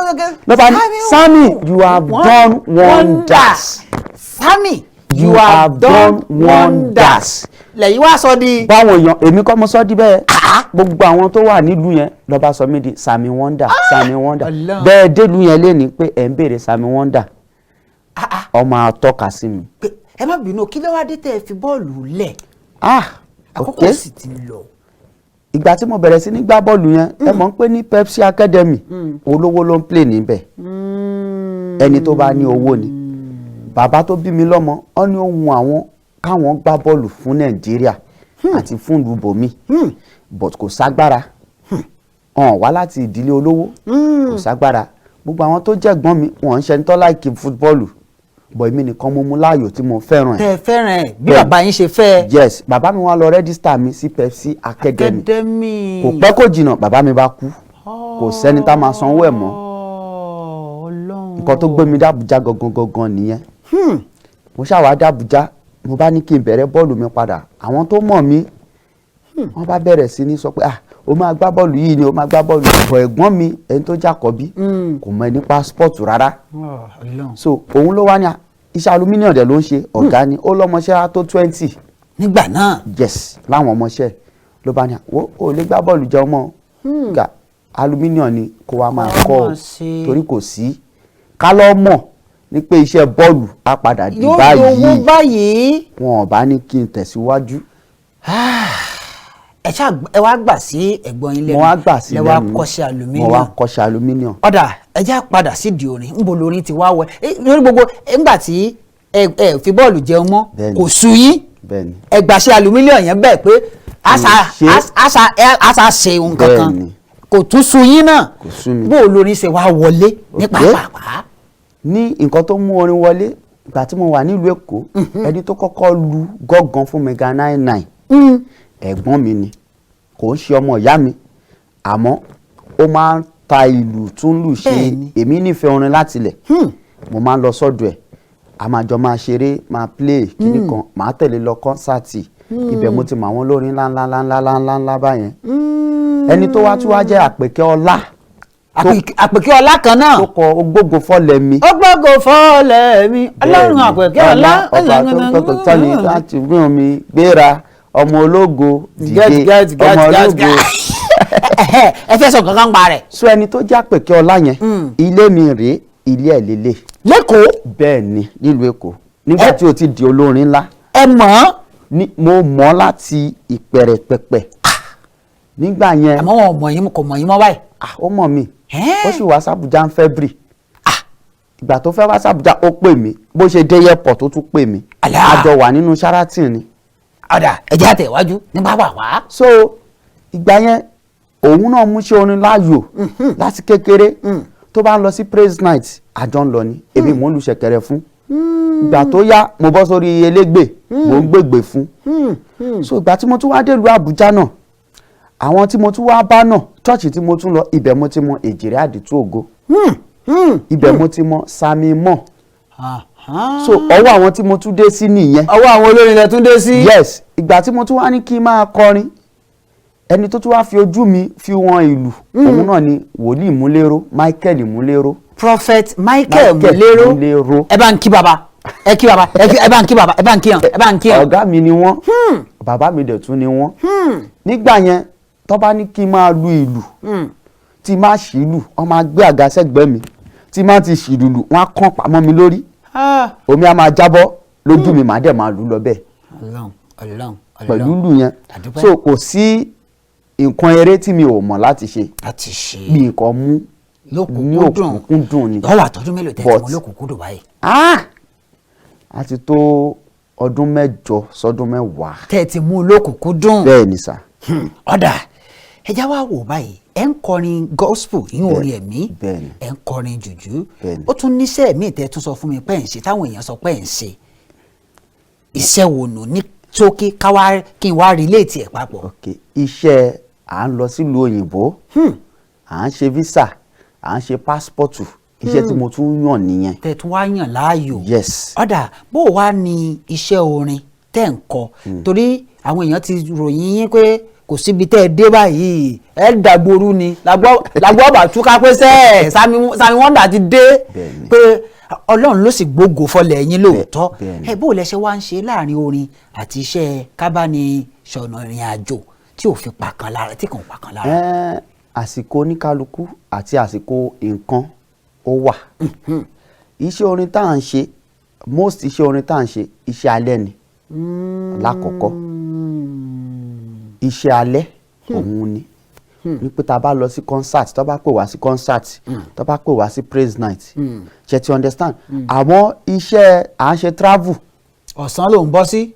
lọ́ba ní SAMMY you have done wonders. SAMMY you have done wonders. lẹ́yìn wá sọ di. báwọn èèyàn èmi kọ́ mo sọ di bẹ́ẹ̀ gbogbo àwọn tó wà nílùú yẹn lọ́ba sọ mí di SAMMY WONDER SAMMY WONDER bẹ́ẹ̀ délùú yẹn lé ní pé ẹ̀ ń béèrè SAMMY WONDER ọmọ àtọ́ka sí mi. ẹ má bínú kí ló wá dé tẹ́ ẹ fi bọ́ọ̀lù lẹ̀. àkókò sì ti lọ. ìgbà tí mo bẹ̀rẹ̀ sí ní gbá bọ́ọ̀lù yẹn ẹ mọ̀ ń pé ní Pepsi Academy olówó ló ń play níbẹ̀ ẹni tó bá ní owó ni bàbá tó bí mi lọ́mọ ó ní ohun àwọn káwọn gbá bọ́ọ̀lù fún Nàìjíríà àti fún ìlú bòmí but kò ságbára ọ̀n wá láti ìdílé olówó kò ságbára gbogbo àwọn tó jẹ́ ẹ̀gbọ́n mi wọ́n ń ṣe ń tọ́ láìkí fútbọ́ọ̀lù bọ̀ èmi nìkan mo mú láàyò tí mo fẹ́ràn ẹ̀. tẹ́ ẹ fẹ́ràn ẹ̀ bí bàbá yín ṣe fẹ́. yes bàbá mi wá lọ rẹ́dísítà mi sí Pepsi Academy kò pẹ́ kò jìnnà bàbá mi bá kú kò sẹ́ni tá máa sanwó ẹ̀ mọ́ nǹkan tó gbé mi d'Àbújá gangan nìyẹn mo ṣàwá d'Àbújá mo bá ní kí n bẹ̀rẹ̀ bọ́ọ̀lù mi padà àwọn tó mọ̀ mí wọ́n bá bẹ̀rẹ̀ sí ní sọ pé o máa gbá bọ́ọ̀lù yìí ni o máa gbá bọ́ọ̀lù bọ̀ ẹ̀gbọ́n mi ẹni tó jàkọ́bí kò mọ̀ nípa spọ́ọ̀tù rárá so òun ló wá ní iṣẹ́ aluminium dẹ̀ ló ń ṣe ọ̀gá ni ó lọ́mọṣẹ́ tó 20 nígbà náà yes láwọn ọmọṣẹ́ ló bá ní o lè gbá bọ́ọ̀lù jẹun mọ́ ga aluminium ni kó wá máa kọ́ torí kò sí ká lọ́ mọ̀ ní pé iṣẹ́ bọ́ọ̀lù á padà di báyìí wọn ò bá ní kí n tẹ̀síwájú. ẹ wá gbà sí ẹ̀gbọ́n yín lẹ́nu mo wá gbà sí lẹ́nu mo wá kọ́ṣẹ́ aluminium. ọ̀dà ẹ já padà sídìí orin ńbo lorin ti wá wọ lórí gbogbo nígbà tí ẹ fi bọ́ọ̀lù jẹun mọ́ kò sú yín ẹ gbà sí aluminium yẹn bẹ́ẹ̀ pé àṣà ṣe ohun kankan kò tún sú yín náà bó lorin ṣe wá wọlé ní pàápàá. ní nǹkan tó mú orin wọlé ìgbà tí mo wà nílùú Èkó ẹni tó kọ́kọ́ lu gángan fún Mega 99 ẹ̀gbọ́n mi ni kò ń ṣe ọmọ ìyá mi àmọ́ ó máa ń ta ìlù tún lù ṣe èmi nífẹ̀ẹ́ orin láti ilẹ̀ mo máa ń lọ sọ́dọ̀ ẹ̀ a máa jọ máa ṣeré máa play kíní kan máa tẹ̀lé lọ kọ́nsáàtì ibẹ̀ mo ti mọ àwọn olórin ńláńlá báyẹn ẹni tó wá tún wá jẹ́ Àpèkẹ́ Ọlá Àpèkẹ́ Ọlá kan náà tó kọ Ògbógo fọ́lẹ̀ mi Ògbógo fọ́lẹ̀ mi Ọlọ́run Àpèkẹ́ Ọlá ọba tó tọ́ni láti gbé mi gbéra ọmọ ológo dìde ọmọ ológo ẹ fẹ́ sọ kankan pa rẹ̀. so ẹni tó jẹ́ Àpèkẹ́ Ọlá yẹn ilé mi rèé ilé ẹ̀ lélẹ̀ lẹ́kọ̀ọ́ bẹ́ẹ̀ ni nílùú Èkó nígbà tí o ti di olórin ńlá ẹ mọ̀ mo mọ̀ láti ìpẹ̀rẹ̀ pẹ̀pẹ̀ nígbà yẹn àmọ́ wọn mọ̀ yín kò mọ̀ yín mọ́ báyìí. ó mọ̀ mi ó sì wá sàbújá ń February ìgbà tó fẹ́ wá sàbújá ó pè mí bó ṣe dé airport tó tún pè mí àjọ wà nínú Sheraton ni. ọ̀dà ẹ̀jẹ̀ àtẹ̀wájú ní bá wà wá. so ìgbà yẹn òun náà mú ṣe orin láàyò láti kékeré tó bá ń lọ sí praise night àjọ ń lọ ni èmi mò ń lu ṣẹ̀kẹ̀rẹ̀ fún ìgbà tó yá mo bọ́ sórí elégbè mò ń gbègbè fún so ìgbà tí mo tún wá délùú Àbújá náà àwọn tí mo tún wá bá náà chọ́ọ̀chì tí mo tún lọ ibẹ̀ mo ti mọ Èjìrè Àdìtú Ògo ibẹ̀ mo ti mọ Sami mọ̀ so ọwọ́ àwọn tí mo tún dé sí nìyẹn. ọwọ́ àwọn olórin lẹ tún dé sí. yes ìgbà tí mo tún wá ní kí n máa kọrin ẹni tó tún wá fi ojú mi fi wọn ìlú òun náà ni wòlíì múlẹ́rọ́ Michael múlẹ́rọ́. Prophet Michael múlẹ́rọ́ ẹ bá ń kí baba ẹ kí baba ẹ bá ń kí baba ẹ bá ń kí hàn ẹ bá ń kí hàn. ọ̀gá mi ni wọ́n bàbá mi dẹ̀ tún ni wọ́n nígbà yẹn tó bá ní kí n máa lu ìlù tí máa ṣì lù wọ́n máa gbé àga sẹ́gbẹ̀ẹ́ mi tí máa ti ṣì lùlù wọ́n á kàn pamọ́ mi lórí omi á máa jábọ́ lójú mi màá dẹ̀ máa lù lọ bẹ́ẹ̀ pẹ̀lú lù yẹn so kò sí nǹkan eré tí mi ò mọ̀ láti ṣe bí nǹkan mú ní òkùnkùndùn ni. ọwọ́ àtọ́jú mélòó tẹ́ tí mo lókùnkùndùn báyìí. a ti tó ọdún 8 sọ́dún 10. tẹ́ ti mú lókùnkùndùn. bẹ́ẹ̀ ni sà. ọ̀dà ẹja wá wò báyìí ẹ ń kọrin gospel yín orin ẹ̀mí ẹ ń kọrin jùjú ó tún níṣẹ́ míì tẹ́ tún sọ fún mi pé ẹ̀ ń ṣe táwọn èèyàn sọ pé ẹ̀ ń ṣe iṣẹ́ wo nù ní tókí kí n wá relate ẹ̀ papọ̀. ok iṣẹ́ à ń lọ sílùú òyìnbó à ń ṣe visa à ń ṣe pásítọ̀tù iṣẹ́ tí mo tún yàn nìyẹn. tẹ́ tún wá yàn láàyò. yes. ọ̀dà bó wá ní iṣẹ́ orin tẹ́ ń kọ torí àwọn èèyàn ti ròyìn yín pé kò síbi tẹ́ ẹ dé báyìí ẹ dàgbòrú ni làgbọ́ ọba túká pé sẹ́ẹ̀ Sammy Wonder ti dé pé Ọlọ́run ló sì gbógo fọlẹ̀ yín lóòótọ́ ẹ bó lẹ ṣe wá ń ṣe láàrin orin àti iṣẹ́ kábánisọ̀nà ìrìn àjò tí ò fi pàkan lára tí kò pàkan lára. àsìkò oníkálukú àti àsìkò nǹkan ó wà iṣẹ́ orin tá à ń ṣe most iṣẹ́ orin tá à ń ṣe iṣẹ́ alẹ́ ni lákọ̀ọ́kọ́ iṣẹ́ alẹ́ òun ni wípé tá a bá lọ sí concert tó bá pè wá sí concert tó bá pè wá sí praise night ṣe ti understand àwọn iṣẹ́ à ń ṣe travel ọ̀sán ló ń bọ́ sí.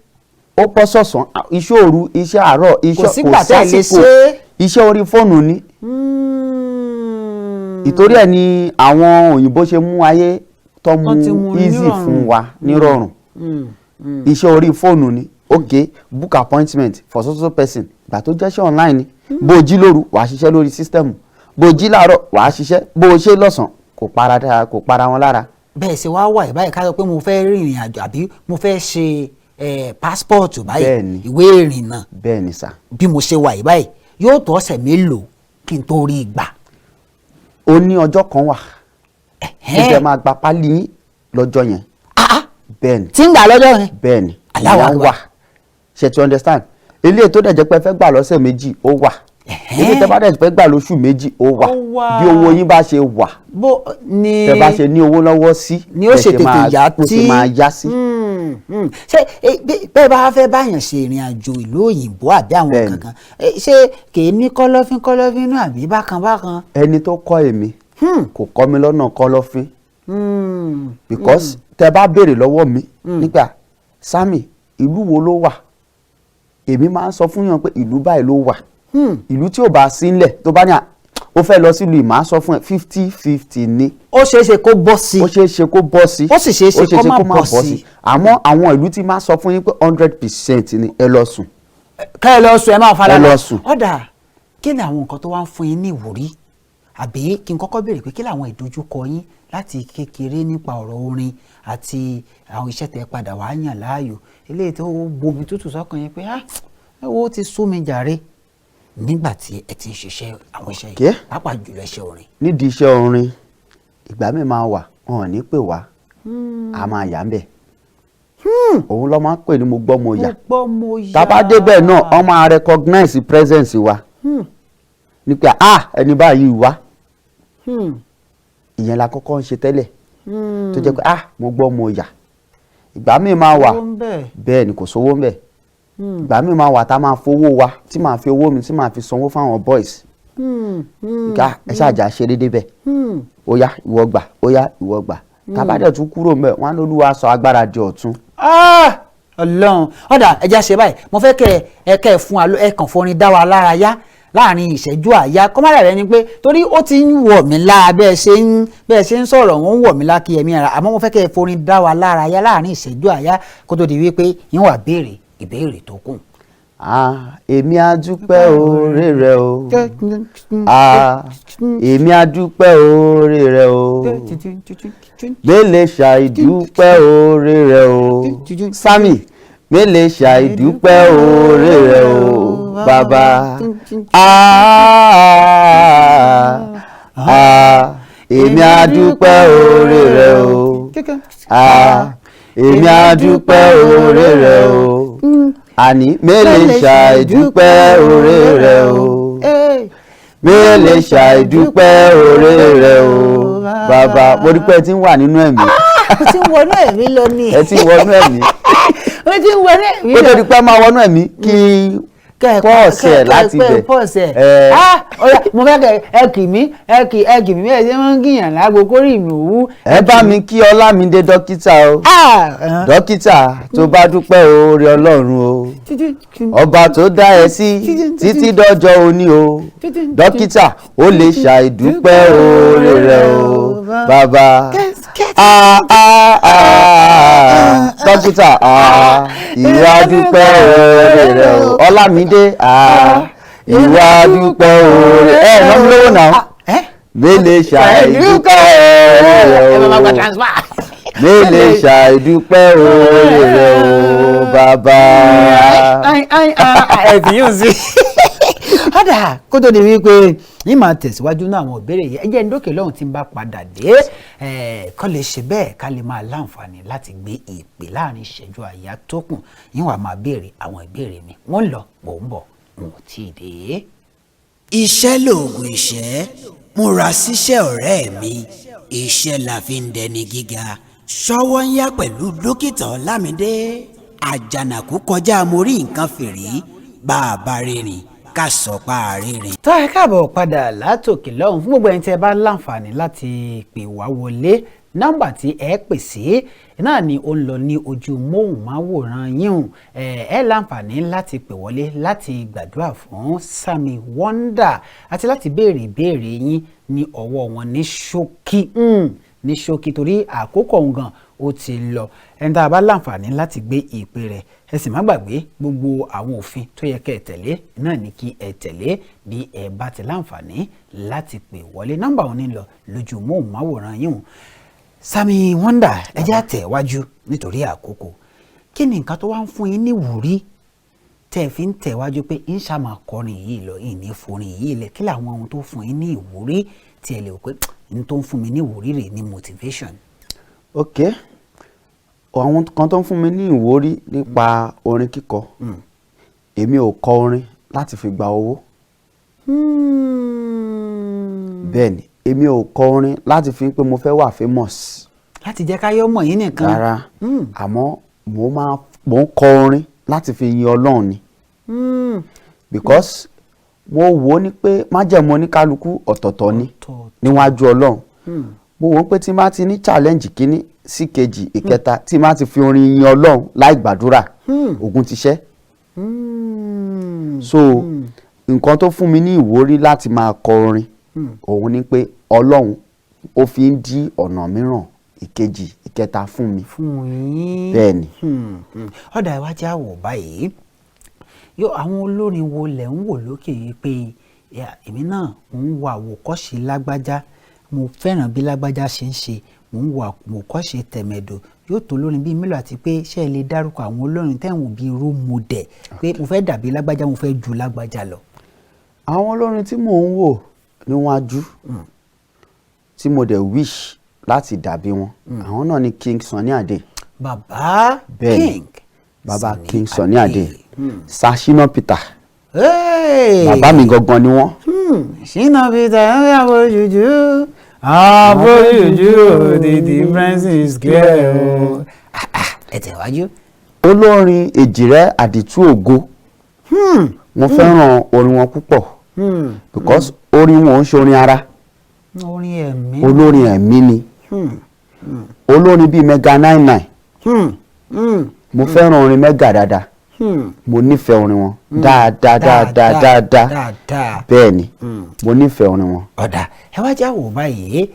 ó pọ́ sọ̀sán iṣẹ́ òru iṣẹ́ àárọ̀ iṣẹ́ kò sásìkò iṣẹ́ orí fóònù ni. ìtorí ẹ̀ ni àwọn òyìnbó ṣe mú ayé tó mú easy fún wa nírọ̀rùn. iṣẹ́ orí fóònù ni okay book appointment for so person ìgbà tó jẹ́ṣẹ́ online ni bó jí lóru wàá ṣiṣẹ́ lórí system bó jí láàárọ̀ wàá ṣiṣẹ́ bó ṣe lọ́sàn kò para wọn lára. bẹ́ẹ̀ ṣe wá wà báyìí ká sọ pé mo fẹ́ rìnrìn àjò àbí mo fẹ́ ṣe passport báyìí ìwé ìrìnnà bẹ́ẹ̀ ni sà. bí mo ṣe wà báyìí yóò tó ọ̀sẹ̀ mélòó kí n tó rí gbà. ó ní ọjọ́ kan wà ó jẹ́ máa gba pálí yín lọ́jọ́ yẹn. bẹ́ẹ̀ ni tí ń gbà lọ́jọ́ yẹn. bẹ́ẹ̀ ni aláwọ̀ wà ṣe to understand eléyìí tó dẹ̀ jẹ́ pé fẹ́ gbà lọ́sẹ̀ méjì ó wà eléyìí tẹ́ bá dẹ̀ fẹ́ gbà lóṣù méjì ó wà bí owó yín bá ṣe wà tẹ́ bá ṣe ní owó lọ́wọ́ sí ni ó ṣe tètè yá tí ó ṣe máa yá sí. ṣé bẹ́ẹ̀ bá fẹ́ báyàn ṣe ìrìn àjò ìlú òyìnbó àbí àwọn kankan ṣé kì í ní kọ́lọ́fín náà àbí bákan. ẹni tó kọ́ èmi kò kọ́ mi lọ́nà kọ́lọ́fín because tẹ́ bá béèrè lọ́wọ́ mi nígbà Sammy ìlú wo ló wà èmi máa ń sọ fún yàn pé ìlú báyìí ló wà ìlú tí ò bá sí ńlẹ̀ tó bá ní ó fẹ́ lọ sílùú ìmọ̀ sọ fún ẹ 50-50 ni. ó ṣeé ṣe kó bọ́ sí. ó ṣeé ṣe kó bọ́ sí. ó sì ṣeé ṣe kó má bọ́ sí. àmọ́ àwọn ìlú tí máa sọ fún yín pé 100% ni ẹ lọ sùn. ká ẹ lọ sùn ẹ máa fara lọ. ẹ lọ sùn. ọ̀dà kí ni àwọn nǹkan tó wá ń fún yín ní ìwúrí àbí kí n kọ́kọ́ béèrè pé kí làwọn ìdojúkọ yín láti kékeré nípa ọ̀rọ̀ orin àti àwọn iṣẹ́ tẹ́ padà wá yàn láàyò eléyìí tó bomi tútù sọ́kàn yẹn pé owó ti sú mi jàre nígbà tí ẹ ti ń ṣiṣẹ́ àwọn iṣẹ́ yìí pàápàá jùlọ iṣẹ́ orin. nídìí iṣẹ́ orin ìgbà mi máa wà wọn ò ní pè wá a máa yà ń bẹ̀ òun ló máa ń pè ní mo gbọ́ mo yà tábà débẹ̀ náà wọ́n máa recognize presence wa ní pé ẹni báyìí wá ìyẹn la kọ́kọ́ ń ṣe tẹ́lẹ̀ tó jẹ́ pé mo gbọ́ mo yà ìgbà mi máa wà bẹ́ẹ̀ ni kò sówó ń bẹ̀ ìgbà mi máa wà tá a máa fowó wa tí màá fi owó mi tí màá fi sanwó fáwọn boys ká ẹ ṣáàjà ṣe déédéé bẹ́ẹ̀ ó yá ìwọ gbà ó yá ìwọ gbà tábàdẹ̀ tún kúrò mbẹ̀ wọ́n á lóluwà sọ agbára di ọ̀tún. Ọlọ́run ọ̀dà ẹja ṣe báyìí mo fẹ́ kẹ́ ẹ fún wa ẹ kàn fọrin dá wa lára yá láàrin ìṣẹ́jú àyá kọ́mọ́dà rẹ ni pé torí ó ti ń wọ̀ mí lára bẹ́ẹ̀ ṣe ń sọ̀rọ̀ wọ́n ń wọ̀ mí lákì ẹ̀mí ara àmọ́ mo fẹ́ kẹ́ ẹ forin dá wa lára yá láàrin ìṣẹ́jú àyá kó tó di wípé yín wà béèrè ìbéèrè tó kù. èmi á dúpẹ́ oore rẹ o èmi á dúpẹ́ oore rẹ o mélè ṣàìdúpẹ́ oore rẹ o Sammy mélè ṣàìdúpẹ́ oore rẹ o bàbá èmi á dúpẹ́ oore rẹ o èmi á dúpẹ́ oore rẹ o àní mélè ṣàìdúpẹ́ oore rẹ o mélè ṣàìdúpẹ́ oore rẹ o bàbá mo dúpẹ́ tí ń wà nínú ẹ̀mí. ó ti ń wọnú ẹ̀mí lọ ni. ẹ ti ń wọnú ẹ̀mí. ó ti ń wọnú ẹ̀mí lọ. ó tó di pé máa wọnú ẹ̀mí kí pọ́ọ̀sì ẹ̀ láti bẹ̀. mo fẹ́ kẹ́ ẹ kì mí ẹ ṣe máa ń gìyàn lágbo kórì mi òwú. ẹ bá mi kí Ọlámídé dókítà o dókítà tó bá dúpẹ́ oore Ọlọ́run o ọba tó dá ẹ sí títí dọ́jọ́ òní o dókítà ó lè ṣàìdúpẹ́ oore rẹ o bàbá dókítà ìwà dúpẹ́ oore rẹ o Ọlámídé ìwà dúpẹ́ oore ẹ ràn mí lówó náà mélè ṣàìdúpẹ́ oore rẹ o mélè ṣàìdúpẹ́ oore rẹ o bàbá. ẹ̀fìn yóò sí. ọ̀dà kó tó di wípé yín máa tẹ̀síwájú náà àwọn ìbéèrè yẹn ẹ jẹ́ ndókè lọ́hùn tí ń bá padà dé kọ́ lè ṣe bẹ́ẹ̀ ká lè máa láǹfààní láti gbé ìpè láàrin ìṣẹ́jú àyá tó kù yín wàá máa béèrè àwọn ìbéèrè mi wọ́n lọ mò ń bọ̀ n ò tí ì dé. iṣẹ́ lòògùn ìṣẹ́ múra síṣẹ́ ọ̀rẹ́ mi iṣẹ́ la fi ń dẹni gíga ṣọ́wọ́nyá pẹ̀lú dókítà Ọlámídé àjànàkú kọjá mo rí nǹkan fìrí bá a bá rìnrìn ká sọ pa àrírin. tó ẹ káàbọ̀ padà látòkè lọ́hùn fún gbogbo ẹni tí ẹ bá láǹfààní láti pè wá wọlé nọ́mbà tí ẹ pè sí náà ni ó ń lọ ní ojú móhùnmáwòrán yín ẹ láǹfààní láti pè wọlé láti gbàdúrà fún SAMMY WONDER àti láti béèrè ìbéèrè yín ní ọwọ́ wọn ní ṣókí torí àkókò ngan ó ti lọ ẹni tá a bá láǹfààní láti gbé ìpè rẹ̀ ẹ sì má gbàgbé gbogbo àwọn òfin tó yẹ kẹ́ ẹ tẹ̀lé náà ni kí ẹ tẹ̀lé bí ẹ bá ti láǹfààní láti pè wọlé nọ́mbà wọn ní lọ lójú móhùnmáwòrán yín SAMMY WONDER ẹ jẹ́ àtẹ̀wájú nítorí àkókò kí ni nǹkan tó wá ń fún yín ní ìwúrí tẹ́ ẹ fi ń tẹ̀wájú pé ń ṣàmà kọrin yìí lọ ìní forin yìí lẹ̀ kí làwọn ohun tó fún yín ní ìwúrí tí ẹ lè wò pé n tó ń fún mi ní ìwúrí rẹ̀ ní motivation. ok àwọn kan tó ń fún mi ní ìwúrí nípa orin kíkọ èmi ò kọ orin láti fi gba owó bẹ́ẹ̀ ni èmi ò kọ orin láti fi pé mo fẹ́ wà famous. láti jẹ́ káyọ́ mọ̀ yín nìkan. rárá àmọ́ mo ń kọ orin láti fi yin Ọlọ́run ni because mo wò ó ní pé májẹ̀mú oníkálukú ọ̀tọ̀ọ̀tọ̀ ni níwájú Ọlọ́run mo wò ó pé tí má ti ní challenge kíní sí kejì ìkẹta tí má ti fi orin yin Ọlọ́run láì gbàdúrà ogun ti ṣẹ́ so nǹkan tó fún mi ní ìwúrí láti máa kọ orin òun ni pé Ọlọ́run ó fi ń dí ọ̀nà mìíràn ìkejì ìkẹta fún mi. fún yín bẹ́ẹ̀ ni. ọ̀dà ìwájú àwọ̀ báyìí yóò àwọn olórin wo lẹ̀ ń wò lókè yìí pé èmi náà mò ń wo àwòkọ́ṣe lágbájá mo fẹ́ràn bí lágbájá ṣe ń ṣe mò ń wo àwòkọ́ṣe tẹ̀mẹ̀dò yóò tó lórin bíi mélòó àti pé ṣé ẹ lè dárúkọ àwọn olórin tẹ̀wọ̀n bíi role model pé mo fẹ́ dàbí lágbájá mo fẹ́ ju lágbájá lọ. àwọn olórin tí mò ń wò níwájú tí mo dẹ̀ wish láti dàbí wọn àwọn náà ni King Sunny Adé. bàbá King bàbá King Sunny Adé Shina Peter Hey! bàbá mi gangan ni wọ́n. Shina Peter ẹ àbò jùjú àbò jùjú the difference is clear o. ẹ tẹ̀wájú. olórin èjìrẹ́ àdìtú ògo mo fẹ́ràn orin wọn púpọ̀ because orin wọn ń ṣe orin ara orin ẹ̀mí. olórin ẹ̀mí ni olórin bíi Mega 99 mo fẹ́ràn orin Mega dáadáa mo nífẹ̀ẹ́ orin wọn dáadáa bẹ́ẹ̀ ni mo nífẹ̀ẹ́ orin wọn. ọ̀dà ẹ wá já wò báyìí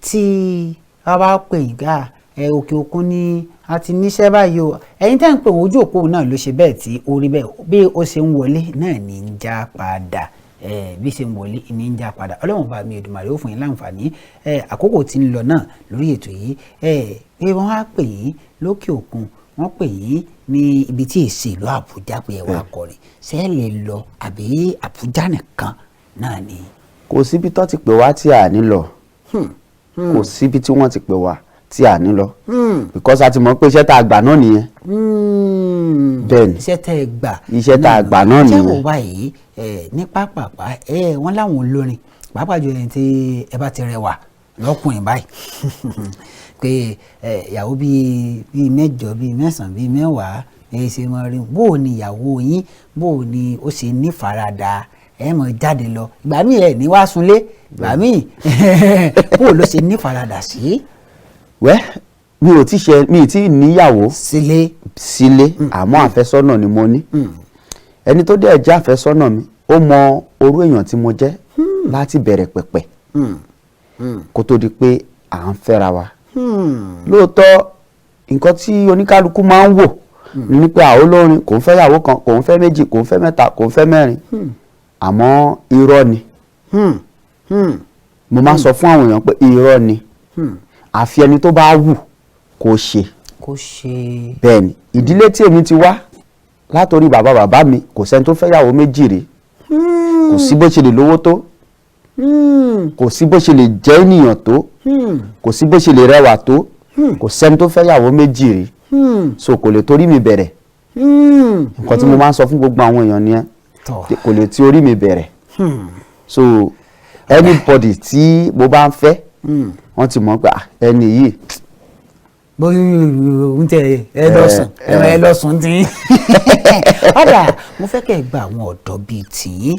tí a bá pè yín ká òkè òkun ni a ti níṣẹ́ báyìí o ẹ̀yin tẹ́ ń pè wọ́n ojú òpó náà ló ṣe bẹ́ẹ̀ tí ó rí bẹ́ẹ̀ bí ó ṣe ń wọlé náà ní ń já padà bí ṣe ń wọlé ní ń já padà Ọlọ́run bá mi Èdùmàrè ó fún yín láǹfààní àkókò tí ń lọ náà lórí ètò yìí pé wọ́n á pè yín lókè òkun wọ́n pè yín ní ibi tí èsì ìlú Àbújá pé ẹ wá kọrin ṣé ẹ lè lọ àbí Àbújá nìkan náà ni. kò síbi tó ti pè wá tí a ní lọ kò síbi tí wọ́n ti pè wá tí a ní lọ because a ti mọ̀ pé iṣẹ́ tá a gbà náà nìyẹn. bẹ́ẹ̀ ni iṣẹ́ tẹ́ ẹ gbà iṣẹ́ tá a gbà náà nìyẹn. jẹ́wọ́ báyìí ní pápápá wọ́n láwọn olórin pàápàá jù ẹni tí ẹ bá ti rẹwà lọ́kùnrin báyìí pé ìyàwó bíi mẹ́jọ bíi mẹ́sàn-án bíi mẹ́wàá ṣe mọ rí bó o ní ìyàwó yín bó o ní ó ṣe nífaradà ẹ mọ jáde lọ ìgbà míì ẹ ní wàá sunlé ìgbà míì bó o ló ṣe nífaradà sí. wẹ́ mi ò tí ì níyàwó sílé àmọ́ àfẹ́sọ́nà ni mo ní ẹni tó dẹ̀ jẹ́ àfẹ́sọ́nà mi ó mọ orú èèyàn tí mo jẹ́ láti bẹ̀rẹ̀ pẹ̀pẹ̀ kó tó di pé à ń fẹ́ra wa. lóòótọ́ nǹkan tí oníkálukú máa ń wò ní pé àwọn olórin kò ń fẹ́ yàwó kan kò ń fẹ́ méjì kò ń fẹ́ mẹ́ta kò ń fẹ́ mẹ́rin àmọ́ irọ́ ni mo máa sọ fún àwọn èèyàn pé irọ́ ni àfi ẹni tó bá wù kó ṣe. bẹ́ẹ̀ ni ìdílé tí èmi ti wá látòrí bàbá mi kò sẹ́ni tó fẹ́ yàwó méjì rí kò sí bó ṣe lè lówó tó kò sí bó ṣe lè jẹ́ ènìyàn tó kò sí bó ṣe lè rẹwà tó kò sẹ́ni tó fẹ́ yàwó méjì rí so kò lè torí mi bẹ̀rẹ̀ nǹkan tí mo máa ń sọ fún gbogbo àwọn èèyàn nìyẹn kò lè ti orí mi bẹ̀rẹ̀ so anybody tí mo bá ń fẹ́ wọ́n ti mọ̀ pé ẹni yìí ń tẹ ẹ lọ́sùn tí. ọ̀dà mo fẹ́ kẹ́ ẹ gba àwọn ọ̀dọ́ bíi tìyín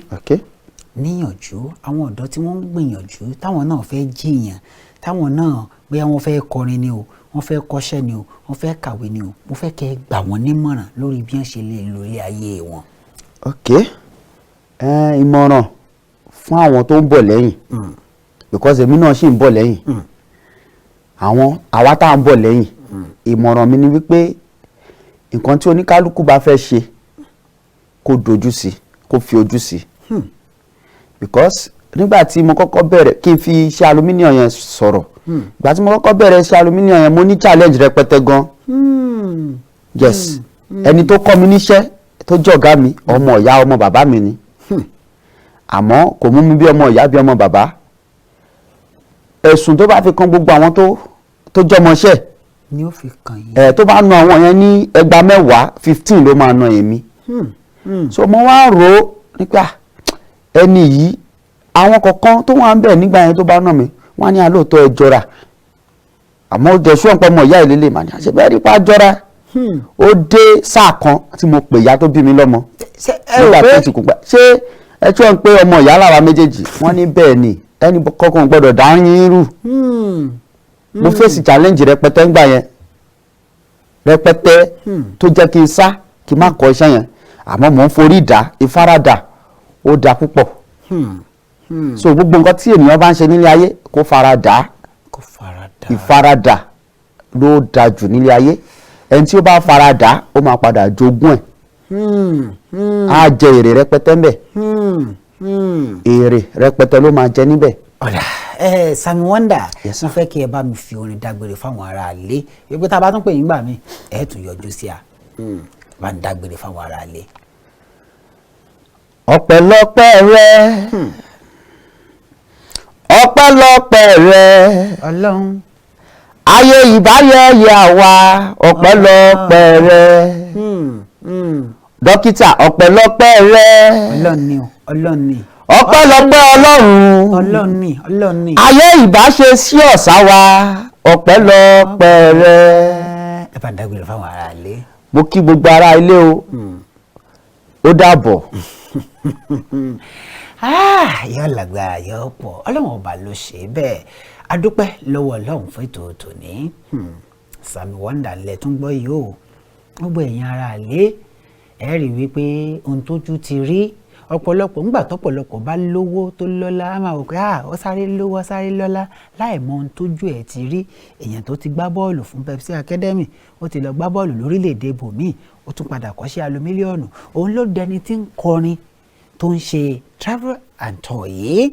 níyànjú, àwọn ọ̀dọ́ tí wọ́n ń gbìyànjú táwọn náà fẹ́ jìyàn, táwọn náà bóyá wọ́n fẹ́ kọrin ni o, wọ́n fẹ́ kọ́ṣẹ́ ni o, wọ́n fẹ́ kàwé ni o, mo fẹ́ kẹ́ ẹ gbà wọ́n nímọ̀ràn lórí bí wọ́n ṣe lè lo ilé ayé wọn. Ìmọ̀ràn fún àwọn tó ń bọ̀ lẹ́yìn because èmi náà sì ń bọ̀ lẹ́yìn àwa tá à ń bọ̀ lẹ́yìn ìmọ̀ràn mi ni wípé nǹkan tí oníkálukú bá fẹ́ ṣe kó dojú sí, kó fi ojú sí because nígbà tí mo kọ́kọ́ bẹ̀rẹ̀ kí n fi iṣẹ́ aluminium yẹn sọ̀rọ̀ ìgbà tí mo kọ́kọ́ bẹ̀rẹ̀ iṣẹ́ aluminium yẹn mo ní challenge rẹpẹtẹ gan yes ẹni tó kọ́ mi níṣẹ́ tó jọ̀gá mi ọmọ ìyá ọmọ bàbá mi ni àmọ́ kò mú mi bí ọmọ ìyá bí ọmọ bàbá ẹ̀sùn tó bá fi kan gbogbo àwọn tó jọmọṣẹ́ ni ó fi kàn yín tó bá na àwọn yẹn ní ẹgbàá mẹ́wàá 15 ló máa na èmi so mo wá rò ó nípa ẹni yìí àwọn kọ̀ọ̀kan tó wà ń bẹ̀ nígbà yẹn tó bá nà mí wọ́n á ní àlóòótọ́ ẹ jọra àmọ́ ó jẹ́ ṣùgbọ́n ọmọ ìyá ìlélẹ̀ mà ní àṣebẹ́ rí pa jọra ó dé sáà kan tí mo pè ìyá tó bí mi lọ́mọ nígbà tó ti kú pa ṣé ẹ tí wọ́n ń pé ọmọ ìyá làwa méjèèjì wọ́n ní bẹ́ẹ̀ ni ẹni kọ́kọ́ gbọ́dọ̀ dá yín rú mo fèsì challenge rẹpẹtẹ ńgbà yẹn rẹpẹtẹ tó jẹ́ kí n sá kí n má kọ́ iṣẹ́ yẹn àmọ́ mò ń forí dá ìfaradà ó dá púpọ̀ so gbogbo nǹkan tí ènìyàn bá ń ṣe nílé ayé kó faradà ìfaradà ló dáa jù nílé ayé ẹni tí ó bá faradà ó máa padà jogún ẹ̀ á jẹ èrè rẹpẹtẹ ńbẹ̀ èrè rẹpẹtẹ ló máa jẹ níbẹ̀. Sammy Wonder mo fẹ́ kí ẹ bá mi fi orin dágbére fáwọn ará ilé wípé tá a bá tún pè yín gbà mí ẹ tún yọjú sí a bá ń dágbére fáwọn ará ilé. ọpẹ́lọpẹ́ rẹ ọpẹ́lọpẹ́ rẹ Ọlọ́hun ayé ìbáyẹyẹ àwa ọpẹ́lọpẹ́ rẹ dókítà ọpẹ́lọpẹ́ rẹ Ọlọ́hun ni ọpẹ́lọpẹ́ Ọlọ́hun ni ayé ìbáṣe sí ọ̀sá wa ọpẹ́lọpẹ́ rẹ. ẹ bá ń dágbére fáwọn ará ilé. mo kí gbogbo ará ilé o ó dàbọ̀. yóò lágbára yóò pọ̀ Ọlọ́run ọba ló ṣe bẹ́ẹ̀ adúpẹ́ lọ́wọ́ Ọlọ́run fún ètò tòní Sammy Wonder lẹ tún gbọ́ yìí o gbogbo ẹ̀yin ará ilé ẹ rí wípé ohun tójú ti rí ọ̀pọ̀lọpọ̀ ńgbà tọ́pọ̀lọpọ̀ bá lówó tó lọ́lá á máa wò pé ó sáré lówó ó sáré lọ́lá láì mọ ohun tójú ẹ̀ ti rí èèyàn tó ti gbá bọ́ọ̀lù fún Pepsi Academy ó ti lọ gbá bọ́ọ̀lù lórílẹ̀‐èdè bòmíì ó tún padà kọ́ṣẹ́ alumílíọ̀nù òun ló dẹni tí ń kọrin tó ń ṣe travel and tour yìí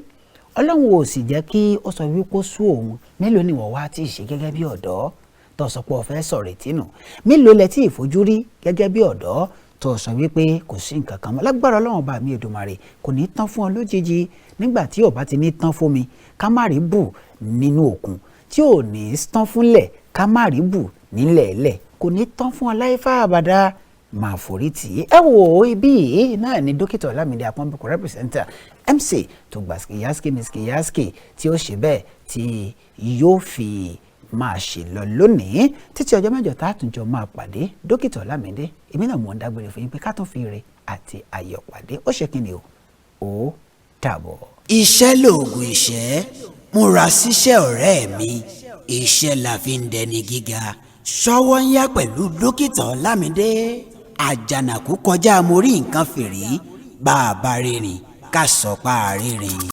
Ọlọ́run ò sì jẹ́ kí ó sọ wípé ó sú òun mélòó ni wọ́n wá tí ì ṣe gẹ́gẹ́ bí ọ̀dọ́ tó sọ pé ó fẹ́ sọ̀rọ̀ ìtìnù mélòó lẹ tí ì fojú rí gẹ́gẹ́ bí ọ̀dọ́ tó sọ wípé kò sí nǹkan kan mọ́ lágbára Ọlọ́run bá mi Èdùmàrè kò ní tán fún ọ lójijì nígbà tí ò bá ti ní tán fún mi ká má rí bù nínú òkun tí ò ní tán fúnlẹ̀ ká má rí bù nílẹ̀ẹ́lẹ̀ kò ní tán fún ọ láyé fáabàdà máa forí tì í ẹ wò ó ibí yìí náà ni dókítà Ọlámídé Apọ́nbẹ́kọ̀ rẹ́pírẹ́sẹ̀ntà MC tó gba skiyaski tí ó ṣe bẹ́ẹ̀ tí yóò fi máa ṣe lọ lónìí títí ọjọ́ mẹ́jọ tá a tún jọ máa pàdé dókítà Ọlámídé èmi náà mọ̀ ń dágbére fún yín pé ká tún fi ire àti ayọ̀ pàdé ó ṣe kí ni o ó dàbọ̀. iṣẹ́ lóògùn ìṣẹ́ múra síṣẹ́ ọ̀rẹ́ mi iṣẹ́ la fi ń dẹni gíga Ṣówónyá pẹ̀lú dókítà Ọlámídé àjànàkú kọjá mo rí nǹkan fìrí bá a bá rìnrìn ká sọ pa àrírìn.